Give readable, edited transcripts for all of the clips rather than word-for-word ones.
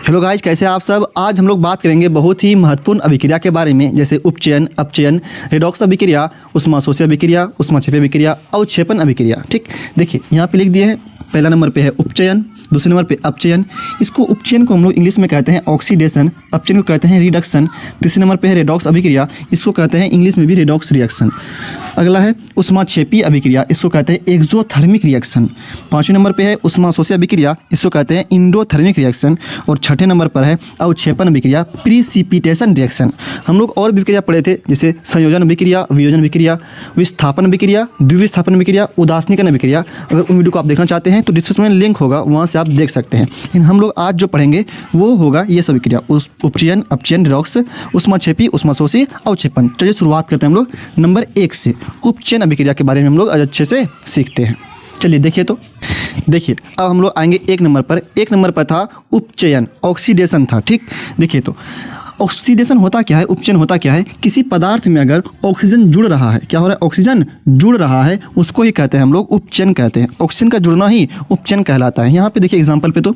Hello guys, कैसे आप सब। आज हम लोग बात करेंगे बहुत ही महत्वपूर्ण अभिक्रिया के बारे में, जैसे उपचयन, अपचयन, रेडॉक्स अभिक्रिया, ऊष्माशोषी अभिक्रिया, ऊष्माक्षेपी अभिक्रिया, अवक्षेपण अभिक्रिया। ठीक, देखिए यहाँ पे लिख दिए हैं। पहला नंबर पे है उपचयन, दूसरे नंबर पे अपचयन। इसको उपचयन को हम लोग इंग्लिश में कहते हैं ऑक्सीडेशन, अपचयन को कहते हैं रिडक्शन। तीसरे नंबर पे है रेडॉक्स अभिक्रिया, इसको कहते हैं इंग्लिश में भी रेडॉक्स रिएक्शन। अगला है ऊष्माक्षेपी अभिक्रिया, इसको कहते हैं एक्सोथर्मिक रिएक्शन। पाँचवें नंबर पे है ऊष्माशोषी अभिक्रिया, इसको कहते हैं इंडोथर्मिक रिएक्शन। और छठे नंबर पर है अवक्षेपण अभिक्रिया, प्रीसिपिटेशन रिएक्शन। हम लोग और अभिक्रिया पढ़े थे, जैसे संयोजन अभिक्रिया, वियोजन अभिक्रिया, विस्थापन अभिक्रिया, द्विविस्थापन अभिक्रिया, उदासीनीकरण अभिक्रिया। अगर उन वीडियो को आप देखना चाहते हैं तो डिस्क्रिप्शन में लिंक होगा, वहाँ से आप देख सकते हैं। लेकिन हम लोग आज जो पढ़ेंगे वो होगा ये सभी क्रिया, उपचयन, अपचयन, रेडॉक्स, ऊष्माक्षेपी, ऊष्माशोषी, अवक्षेपण। चलिए शुरुआत करते हैं हम लोग नंबर 1 से। उपचयन अभिक्रिया के बारे में हम लोग आज अच्छे से सीखते हैं। चलिए देखिए, तो देखिए अब हम लोग आएंगे 1 नंबर पर। 1 नंबर पर था उपचयन, ऑक्सीडेशन था। ठीक, देखिए तो ऑक्सीडेशन होता क्या है, उपचयन होता क्या है। किसी पदार्थ में अगर ऑक्सीजन जुड़ रहा है, क्या हो रहा है, ऑक्सीजन जुड़ रहा है, उसको ही कहते हैं हम लोग उपचयन कहते हैं। ऑक्सीजन का जुड़ना ही उपचयन कहलाता है। यहाँ पे देखिए एग्जांपल पे, तो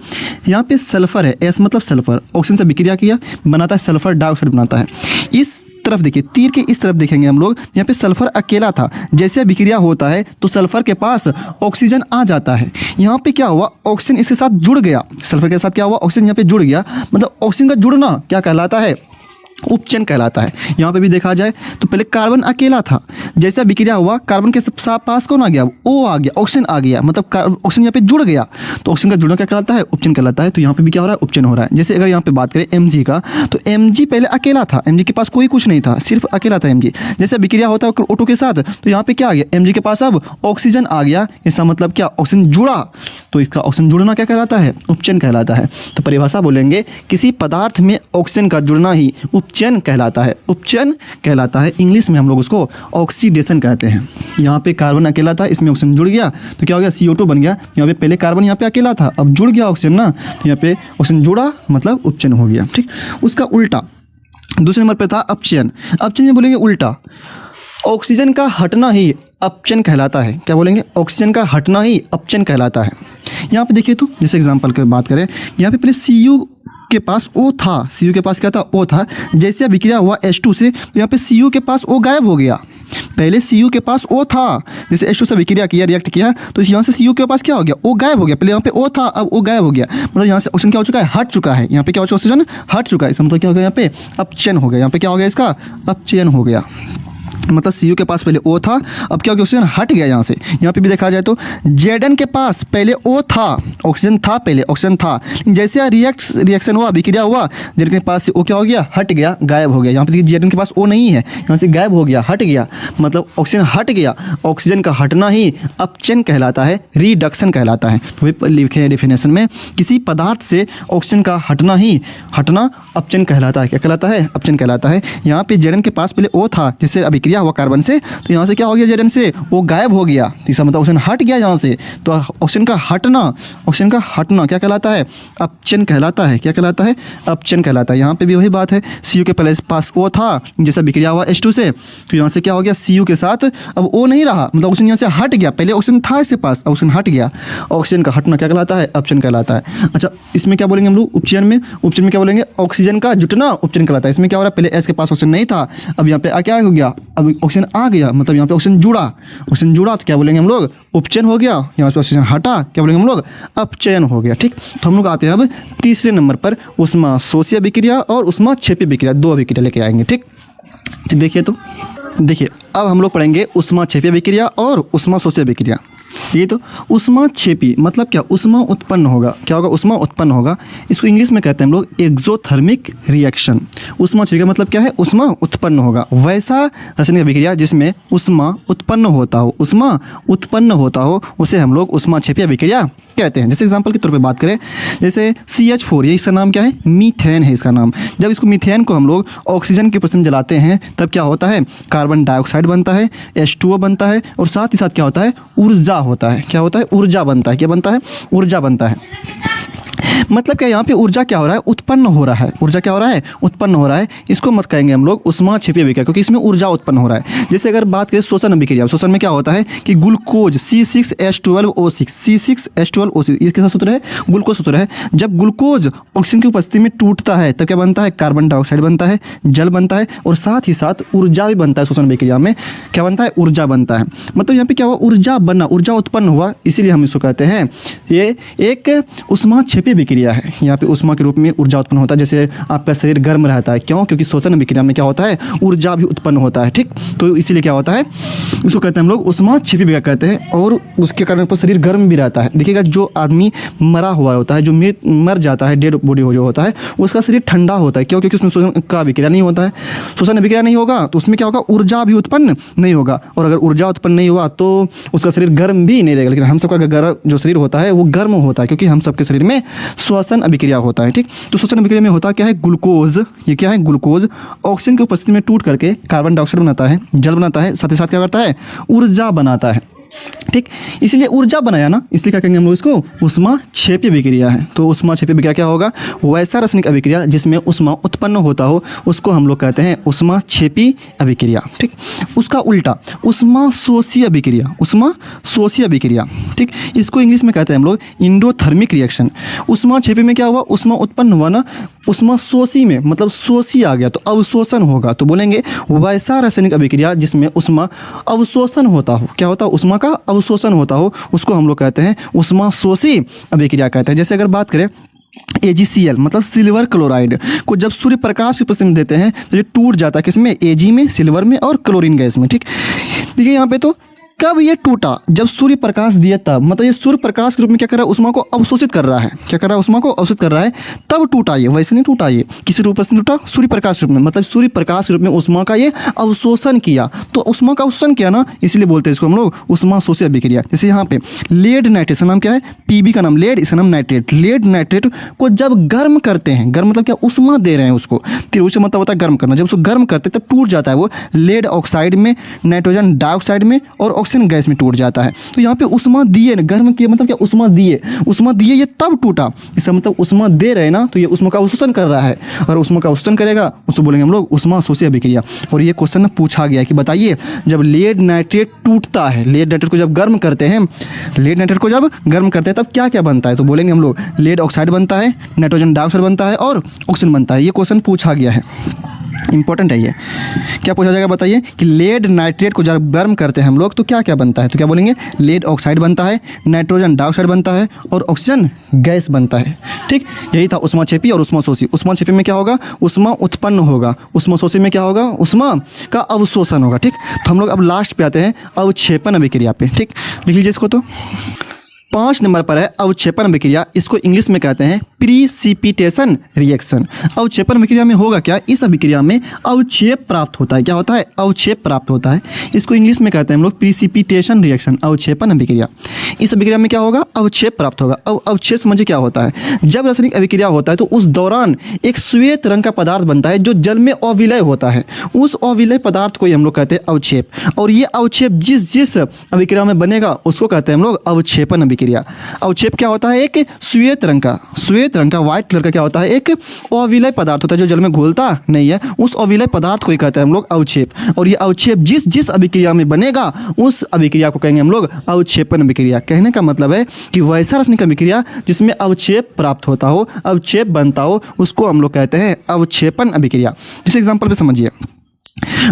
यहाँ पे सल्फर है, एस मतलब सल्फर, ऑक्सीजन से विक्रिया किया, बनाता है सल्फर डाइऑक्साइड बनाता है। इस तरफ देखिए, तीर के इस तरफ देखेंगे हम लोग, यहाँ पे सल्फर अकेला था, जैसे विक्रिया होता है तो सल्फर के पास ऑक्सीजन आ जाता है। यहाँ पे क्या हुआ, ऑक्सीजन इसके साथ जुड़ गया, सल्फर के साथ क्या हुआ, ऑक्सीजन यहाँ पे जुड़ गया, मतलब ऑक्सीजन का जुड़ना क्या कहलाता है, उपचयन कहलाता है। यहाँ पे भी देखा जाए तो पहले कार्बन अकेला था, जैसा विक्रिया हुआ कार्बन के पास कौन आ गया, ओ आ गया, ऑक्सीजन आ गया, मतलब ऑक्सीजन यहाँ पे जुड़ गया, तो ऑक्सीजन का जुड़ना क्या कहलाता है, उपचयन कहलाता है। तो यहाँ पे भी क्या हो रहा है, उपचयन हो रहा है। जैसे अगर यहाँ पे बात करें Mg का, तो Mg पहले अकेला था, Mg के पास कोई कुछ नहीं था, सिर्फ अकेला था Mg। जैसे विक्रिया होता है O2 के साथ, तो यहाँ पे क्या आ गया, Mg के पास अब ऑक्सीजन आ गया। इसका मतलब क्या, ऑक्सीजन जुड़ा, तो इसका ऑक्सीजन जुड़ना क्या कहलाता है, उपचयन कहलाता है। तो परिभाषा बोलेंगे, किसी पदार्थ में ऑक्सीजन का जुड़ना ही उपचयन कहलाता है, उपचयन कहलाता है। इंग्लिश में हम लोग उसको ऑक्सीडेशन कहते हैं। यहाँ पे कार्बन अकेला था, इसमें ऑक्सीजन जुड़ गया तो क्या हो गया, CO2 बन गया। यहाँ पे पहले कार्बन यहाँ पे अकेला था, अब जुड़ गया ऑक्सीजन ना, तो यहाँ पे ऑक्सीजन जुड़ा मतलब उपचयन हो गया। ठीक, उसका उल्टा दूसरे नंबर पे था अपचयन। अपचयन में बोलेंगे उल्टा, ऑक्सीजन का हटना ही अपचयन कहलाता है। क्या बोलेंगे, ऑक्सीजन का हटना ही अपचयन कहलाता है। यहाँ पे देखिए, तो जैसे एग्जांपल की बात करें, यहाँ पे पहले Cu के पास O था, Cu के पास क्या था, O था, जैसे विक्रिया हुआ H2 से, तो यहाँ पे Cu के पास O गायब हो गया। पहले Cu के पास O था, जैसे H2 से विक्रिया किया, रिएक्ट किया, तो यहाँ से Cu के पास क्या हो गया, O गायब हो गया। पहले यहाँ पे O था, अब O गायब हो गया, मतलब यहाँ से ऑक्सीजन क्या हो चुका है, हट चुका है। यहाँ पे क्या हो चुका है, ऑक्सीजन हट चुका है। इसका मतलब क्या हो गया, यहाँ पे अपचयन हो गया। यहाँ पे क्या हो गया, इसका अपचयन हो गया। मतलब Cu के पास पहले O था, अब क्या हो गया, ऑक्सीजन हट गया यहाँ से। यहाँ पे भी देखा जाए तो Zn के पास पहले O था, ऑक्सीजन था, पहले ऑक्सीजन था, लेकिन जैसे रिएक्शन हुआ, विक्रिया हुआ, Zn के पास से O क्या हो गया, हट गया, गायब हो गया। यहाँ पे देखिए Zn के पास O नहीं है, यहाँ से गायब हो गया, हट गया, मतलब ऑक्सीजन हट गया। ऑक्सीजन का हटना ही अपचयन कहलाता है, रिडक्शन कहलाता है। तो वही लिखे हैं डेफिनेशन में, किसी पदार्थ से ऑक्सीजन का हटना अपचयन कहलाता है। क्या कहलाता है, अपचयन कहलाता है। यहाँ पे Zn के पास पहले O था, जैसे अभिक्रिया हुआ कार्बन से, तो यहाँ से क्या हो गया, Zn से वो गायब हो गया, इसका मतलब ऑक्सीजन हट गया यहाँ से। तो ऑक्सीजन का हटना क्या कहलाता है, अपचयन कहलाता है। क्या कहलाता है, अपचयन कहलाता है। यहाँ पे भी वही बात है, Cu के पहले पास O था, जैसा विक्रिया हुआ H2 से, तो यहाँ से क्या हो गया, Cu के साथ अब O नहीं रहा, मतलब ऑक्सीजन यहाँ से हट गया। पहले ऑक्सीजन था इसके पास, ऑक्सीजन हट गया, ऑक्सीजन का हटना क्या कहलाता है, अपचयन कहलाता है। अच्छा, इसमें क्या बोलेंगे हम लोग, उपचयन में क्या बोलेंगे, ऑक्सीजन का जुटना उपचयन कहलाता है। इसमें क्या हो रहा है, पहले S के पास ऑक्सीजन नहीं था, अब यहाँ पे क्या हो गया, अब ऑक्सीजन आ गया, मतलब यहाँ पे ऑक्सीजन जुड़ा, तो क्या बोलेंगे हम लोग, उपचयन हो गया। यहाँ पे ऑक्सीजन हटा, क्या बोलेंगे हम लोग, अपचयन हो गया। ठीक, तो हम लोग आते हैं अब तीसरे नंबर पर, ऊष्माशोषी अभिक्रिया और ऊष्माक्षेपी अभिक्रिया, 2 अभिक्रिया लेके आएंगे। ठीक, देखिए, तो देखिए अब हम लोग पढ़ेंगे ऊष्माक्षेपी अभिक्रिया और ऊष्माशोषी अभिक्रिया। ये तो ऊष्माक्षेपी मतलब क्या, ऊष्मा उत्पन्न होगा। क्या होगा, ऊष्मा उत्पन्न होगा। इसको इंग्लिश में कहते हैं हम लोग एक्सोथर्मिक रिएक्शन। ऊष्माक्षेपी का मतलब क्या है, ऊष्मा उत्पन्न होगा। वैसा रासायनिक अभिक्रिया जिसमें ऊष्मा उत्पन्न होता हो उसे हम लोग ऊष्माक्षेपी अभिक्रिया कहते हैं। जैसे एग्जांपल के तौर पे बात करें, जैसे CH4, ये इसका नाम क्या है, मीथेन है इसका नाम। जब इसको मीथेन को हम लोग ऑक्सीजन के उपस्थिति में जलाते हैं, तब क्या होता है, कार्बन डाइऑक्साइड बनता है, H2O बनता है, और साथ ही साथ क्या होता है, ऊर्जा होता है। क्या होता है, ऊर्जा बनता है। क्या बनता है, ऊर्जा बनता है। मतलब क्या, यहाँ पे ऊर्जा क्या हो रहा है, उत्पन्न हो रहा है। ऊर्जा क्या हो रहा है, उत्पन्न हो रहा है। इसको मत कहेंगे हम लोग उष्मा क्षेपीय अभिक्रिया, क्योंकि इसमें ऊर्जा उत्पन्न हो रहा है। जैसे अगर बात करें श्वसन अभिक्रिया, श्वसन में क्या होता है कि ग्लूकोज C6H12O6, C6H12O6 ये किसका सूत्र है, ग्लूकोज सूत्र है। जब ग्लूकोज ऑक्सीजन की उपस्थिति में टूटता है तब क्या बनता है, कार्बन डाइऑक्साइड बनता है, जल बनता है, और साथ ही साथ ऊर्जा भी बनता है। श्वसन अभिक्रिया में क्या बनता है, ऊर्जा बनता है। मतलब यहाँ पे क्या हुआ, ऊर्जा बनना, ऊर्जा उत्पन्न हुआ, इसीलिए हम इसको कहते हैं ये एक उष्मा क्षेपीय अभिक्रिया है। यहाँ पे उष्मा के रूप में ऊर्जा उत्पन्न होता है। जैसे आपका शरीर गर्म रहता है, क्यों, क्योंकि श्वसन अभिक्रिया में क्या होता है, ऊर्जा भी उत्पन्न होता है। ठीक, तो इसीलिए क्या होता है, इसको कहते हैं हम लोग उष्मा क्षेपीय अभिक्रिया कहते हैं। और उसके कारण पर शरीर गर्म भी रहता है। देखिएगा, जो आदमी मरा हुआ होता है, जो मर जाता है, डेड बॉडी जो होता है, उसका शरीर ठंडा होता है। क्यों, क्योंकि उसमें श्वसन का अभिक्रिया नहीं होता है। श्वसन अभिक्रिया नहीं होगा तो उसमें क्या होगा, ऊर्जा भी उत्पन्न नहीं होगा। और अगर ऊर्जा उत्पन्न नहीं हुआ तो उसका शरीर गर्म भी नहीं रहेगा। लेकिन हम सबका गर्म जो शरीर होता है वो गर्म होता है, क्योंकि हम सबके शरीर में श्वसन अभिक्रिया होता है। ठीक, तो श्वसन अभिक्रिया में होता क्या है, ग्लूकोज, ये क्या है, ग्लूकोज ऑक्सीजन की उपस्थिति में टूट करके कार्बन डाइऑक्साइड बनाता है, जल बनाता है, साथ ही साथ क्या करता है, ऊर्जा बनाता है। ठीक, इसलिए ऊर्जा बनाया ना, इसलिए क्या कहेंगे हम लोग इसको उष्मा क्षेपीय अभिक्रिया है। तो उष्मा क्षेपीय अभिक्रिया क्या होगा, वैसा रासायनिक अभिक्रिया जिसमें उष्मा उत्पन्न होता हो उसको हम लोग कहते हैं उष्मा क्षेपीय अभिक्रिया। ठीक, उसका उल्टा उष्मा शोषीय अभिक्रिया, उष्मा शोषीय अभिक्रिया। ठीक, इसको इंग्लिश में कहते हैं हम लोग इंडोथर्मिक रिएक्शन। उष्मा क्षेपीय में क्या हुआ, उष्मा उत्पन्न हुआ ना, उष्मा शोषी में मतलब शोषी आ गया तो अवशोषण होगा, तो बोलेंगे वैसा रासायनिक अभिक्रिया जिसमें उष्मा अवशोषण होता हो। क्या होता है, उष्मा का अवशोषण होता हो, उसको हम लोग कहते हैं उष्मा शोषी अभिक्रिया कहते हैं। जैसे अगर बात करें AgCl मतलब सिल्वर क्लोराइड को जब सूर्य प्रकाश की उपस्थिति में देते हैं तो ये टूट जाता है, किसमें, Ag में, सिल्वर में और क्लोरीन गैस में। ठीक, देखिए यहाँ पे तो कब ये टूटा, जब सूर्य प्रकाश दिया तब, मतलब ये सूर्य प्रकाश के रूप में क्या कर रहा है, उष्मा को अवशोषित कर रहा है। क्या कर रहा है, उष्मा को अवशोषित कर रहा है, तब टूटा ये, वैसे नहीं टूटा ये। किसी रूप से टूटा, सूर्य प्रकाश रूप में, मतलब सूर्य प्रकाश के रूप में उष्मा का ये अवशोषण किया। तो उष्मा का अवशोषण किया ना, इसलिए बोलते हैं इसको हम लोग उष्मा शोषी अभिक्रिया। जैसे यहाँ पे लेड नाइट्रेट, इसका नाम क्या है, Pb का नाम लेड, इसका नाम नाइट्रेट। लेड नाइट्रेट को जब गर्म करते हैं, गर्म मतलब क्या, उष्मा दे रहे हैं उसको, तिरुष से मतलब होता है गर्म करना। जब उसको गर्म करते हैं तब टूट जाता है वो, लेड ऑक्साइड में, नाइट्रोजन डाइऑक्साइड में और ऑक्सीजन गैस में टूट जाता है। तो यहाँ पे उष्मा दिए, गर्म किए मतलब क्या, उष्मा दिए ये तब टूटा। इसका मतलब उष्मा दे रहे ना, तो ये उष्मा का अवशोषण कर रहा है। और उष्मा का अवशोषण करेगा उसको बोलेंगे हम लोग उष्मा शोषी अभिक्रिया। और ये क्वेश्चन पूछा गया कि बताइए, जब लेड नाइट्रेट टूटता है, लेड नाइट्रेट को जब गर्म करते हैं, लेड नाइट्रेट को जब गर्म करते हैं तब क्या क्या बनता है, तो बोलेंगे हम लोग लेड ऑक्साइड बनता है, नाइट्रोजन डाइऑक्साइड बनता है और ऑक्सीजन बनता है। ये क्वेश्चन पूछा गया है, इंपॉर्टेंट है ये। क्या पूछा जाएगा बताइए कि लेड नाइट्रेट को जब गर्म करते हैं हम लोग तो क्या क्या बनता है, तो क्या बोलेंगे, लेड ऑक्साइड बनता है, नाइट्रोजन डाइऑक्साइड बनता है और ऑक्सीजन गैस बनता है। ठीक, यही था उष्मा क्षेपी और उष्मा शोषी। उष्मा क्षेपी में क्या होगा, उष्मा उत्पन्न होगा। उष्मा शोषी में क्या होगा, उष्मा का अवशोषण होगा। ठीक, तो हम लोग अब लास्ट पे आते हैं अवक्षेपण अभिक्रिया पे। ठीक, लिख लीजिए इसको। तो 5 नंबर पर है अवक्षेपण अभिक्रिया। इसको इंग्लिश में कहते हैं प्रीसिपिटेशन रिएक्शन। अवक्षेपण अभिक्रिया में होगा क्या, इस अभिक्रिया में अवक्षेप प्राप्त होता है। क्या होता है, अवक्षेप प्राप्त होता है। इसको इंग्लिश में कहते हैं हम लोग प्रीसिपिटेशन रिएक्शन, अवक्षेपण अभिक्रिया। इस अभिक्रिया में क्या होगा, अवक्षेप प्राप्त होगा। अवक्षेप समझिए क्या होता है, जब रासायनिक अभिक्रिया होता है तो उस दौरान एक श्वेत रंग का पदार्थ बनता है जो जल में अविलय होता है। उस अविलय पदार्थ को ही हम लोग कहते हैं अवक्षेप। और ये अवक्षेप जिस अभिक्रिया में बनेगा उसको कहते हैं हम लोग अवक्षेपण अभिक्रिया। अवक्षेप क्या होता है, एक श्वेत रंग का व्हाइट कलर का क्या होता है, एक अविलय पदार्थ होता है जो जल में घुलता नहीं है। उस अविलय पदार्थ को ही कहते हैं हम लोग अवक्षेप। और ये अवक्षेप जिस अभिक्रिया में बनेगा उस अभिक्रिया को कहेंगे हम लोग अवक्षेपण अभिक्रिया। कहने का मतलब है कि वैसा रासायनिक अभिक्रिया जिसमें अवक्षेप प्राप्त होता हो, अवक्षेप बनता हो, उसको हम लोग कहते हैं अवक्षेपण अभिक्रिया। जिस एग्जाम्पल पे समझिए।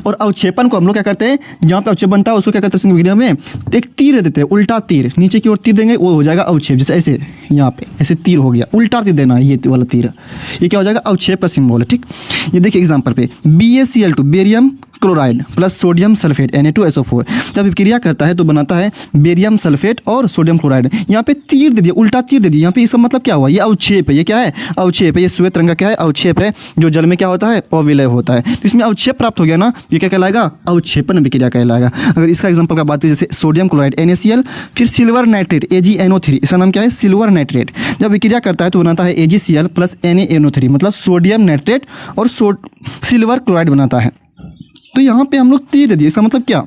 और अवक्षेपण को हम लोग क्या करते हैं, जहाँ पे अवक्षेप बनता है उसको क्या करते हैं, विक्रिया में एक तीर दे देते हैं, उल्टा तीर, नीचे की ओर तीर देंगे वो हो जाएगा अवक्षेप। जैसे ऐसे यहाँ पे ऐसे तीर हो गया, उल्टा तीर देना ये वाला तीर, ये क्या हो जाएगा, अवक्षेप का सिंबल है। ठीक, ये देखिए एग्जाम्पल पे BaCl2 barium chloride plus sodium sulphate Na2SO4 जब विक्रिया करता है तो बनाता है बेरियम सल्फेट और सोडियम क्लोराइड। यहाँ पे तीर दे दिया, उल्टा तीर दे दिया। यहाँ पे इसका मतलब क्या हुआ, ये अवक्षेप है। ये क्या है, अवक्षेप है। ये श्वेत रंग का क्या है, अवक्षेप है, जो जल में क्या होता है, अविलय होता है। तो इसमें अवक्षेप प्राप्त हो गया ना, ये क्या कहलाएगा, अवक्षेपण अभिक्रिया कहलाएगा। अगर इसका एग्जाम्पल का बात करें, जैसे सोडियम क्लोराइड NaCl, फिर सिल्वर नाइट्रेट AgNO3, इसका नाम क्या है, सिल्वर नाइट्रेट। जब विक्रिया करता है तो बनाता है AgCl प्लस NaNO3, मतलब सोडियम नाइट्रेट और सिल्वर क्लोराइड बनाता है। तो यहाँ पे हम लोग तीर दे दिए, इसका मतलब क्या,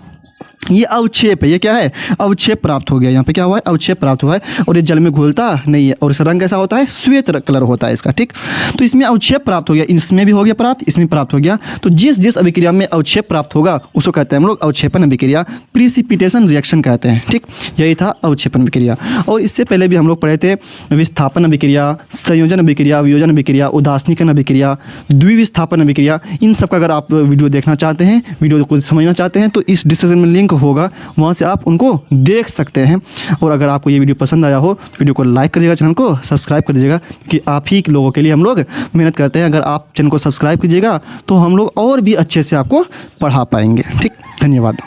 ये अवक्षेप है, ये क्या है, अवक्षेप प्राप्त हो गया। यहाँ पे क्या हुआ है, अवक्षेप प्राप्त हुआ है और ये जल में घुलता नहीं है और इसका रंग कैसा होता है, श्वेत कलर होता है इसका, ठीक। तो इसमें अवक्षेप प्राप्त हो गया, इसमें भी हो गया प्राप्त, इसमें प्राप्त हो गया। तो जिस जिस अभिक्रिया में अवक्षेप प्राप्त होगा उसको कहते हैं हम लोग अवक्षेपण अभिक्रिया, प्रिसिपिटेशन रिएक्शन कहते हैं, ठीक। यही था अवक्षेपण अभिक्रिया। और इससे पहले भी हम लोग पढ़े थे विस्थापन अभिक्रिया, संयोजन अभिक्रिया, वियोजन अभिक्रिया, उदासीनीकरण अभिक्रिया, द्विविस्थापन अभिक्रिया। इन सब का अगर आप वीडियो देखना चाहते हैं, वीडियो को समझना चाहते हैं तो इस डिस्क्रिप्शन में लिंक होगा, वहाँ से आप उनको देख सकते हैं। और अगर आपको ये वीडियो पसंद आया हो तो वीडियो को लाइक करिएगा, चैनल को सब्सक्राइब कर दीजिएगा, क्योंकि आप ही लोगों के लिए हम लोग मेहनत करते हैं। अगर आप चैनल को सब्सक्राइब कीजिएगा तो हम लोग और भी अच्छे से आपको पढ़ा पाएंगे, ठीक। धन्यवाद।